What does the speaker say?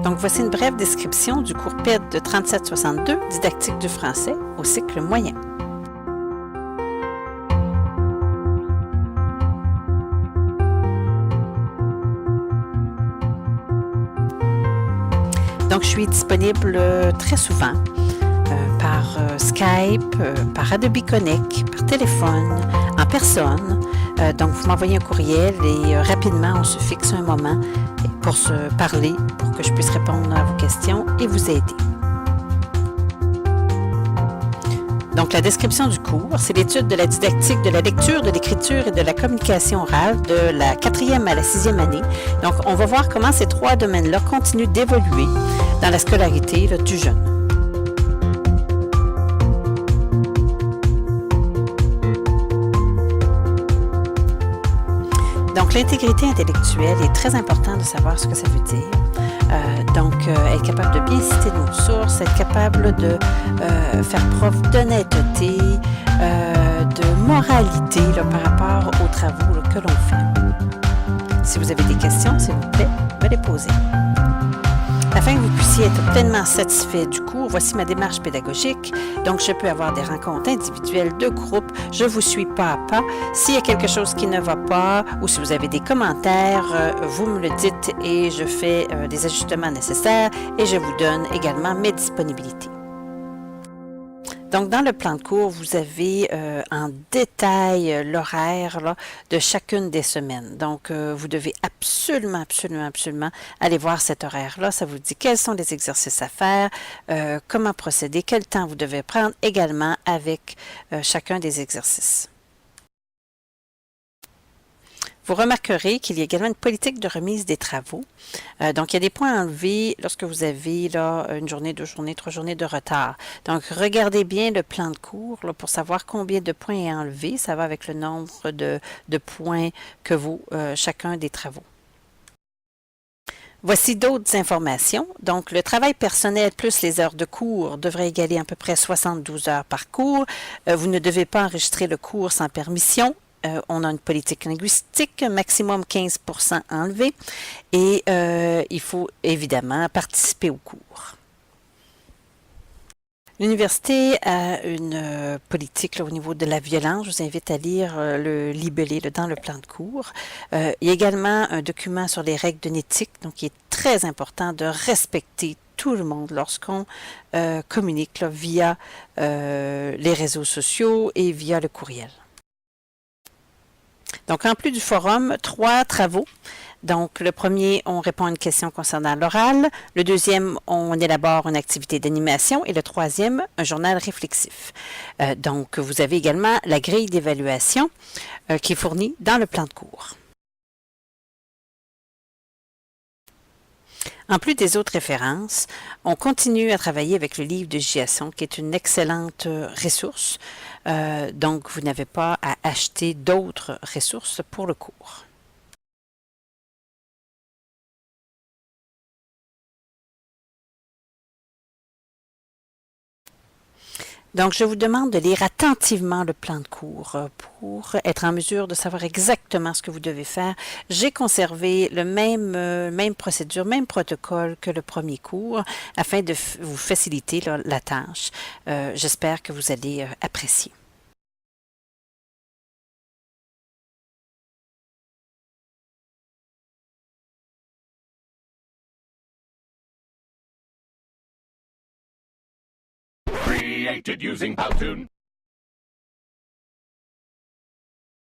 Donc, voici une brève description du cours PED de 3762, didactique du français au cycle moyen. Donc, je suis disponible très souvent par Skype, par Adobe Connect, par téléphone, en personne. Donc, vous m'envoyez un courriel et rapidement, on se fixe un moment pour se parler, pour que je puisse répondre à vos questions et vous aider. Donc, la description du cours, c'est l'étude de la didactique, de la lecture, de l'écriture et de la communication orale de la 4e à la 6e année. Donc, on va voir comment ces trois domaines-là continuent d'évoluer dans la scolarité du jeune. Donc, l'intégrité intellectuelle est très important de savoir ce que ça veut dire. Être capable de bien citer nos sources, être capable de faire preuve d'honnêteté, de moralité par rapport aux travaux que l'on fait. Si vous avez des questions, s'il vous plaît, me les poser. Afin que vous puissiez être pleinement satisfait du cours, voici ma démarche pédagogique. Donc, je peux avoir des rencontres individuelles, de groupe. Je vous suis pas à pas. S'il y a quelque chose qui ne va pas ou si vous avez des commentaires, vous me le dites et je fais des ajustements nécessaires et je vous donne également mes disponibilités. Donc, dans le plan de cours, vous avez en détail l'horaire de chacune des semaines. Donc, vous devez absolument aller voir cet horaire-là. Ça vous dit quels sont les exercices à faire, comment procéder, quel temps vous devez prendre également avec chacun des exercices. Vous remarquerez qu'il y a également une politique de remise des travaux. Donc, il y a des points à enlever lorsque vous avez une journée, 2 journées, 3 journées de retard. Donc, regardez bien le plan de cours pour savoir combien de points est enlevé. Ça va avec le nombre de points que vaut chacun des travaux. Voici d'autres informations. Donc, le travail personnel plus les heures de cours devrait égaler à peu près 72 heures par cours. Vous ne devez pas enregistrer le cours sans permission. On a une politique linguistique, maximum 15% enlevé et il faut évidemment participer au cours. L'université a une politique au niveau de la violence. Je vous invite à lire le libellé dans le plan de cours. Il y a également un document sur les règles d'une éthique, donc il est très important de respecter tout le monde lorsqu'on communique via les réseaux sociaux et via le courriel. Donc, en plus du forum, 3 travaux. Donc, le premier, on répond à une question concernant l'oral. Le deuxième, on élabore une activité d'animation. Et le troisième, un journal réflexif. Donc, vous avez également la grille d'évaluation qui est fournie dans le plan de cours. En plus des autres références, on continue à travailler avec le livre de Giasson, qui est une excellente ressource. Donc, vous n'avez pas à acheter d'autres ressources pour le cours. Donc, je vous demande de lire attentivement le plan de cours pour être en mesure de savoir exactement ce que vous devez faire. J'ai conservé le même procédure, même protocole que le premier cours afin de vous faciliter la tâche. J'espère que vous allez apprécier. Created using Powtoon.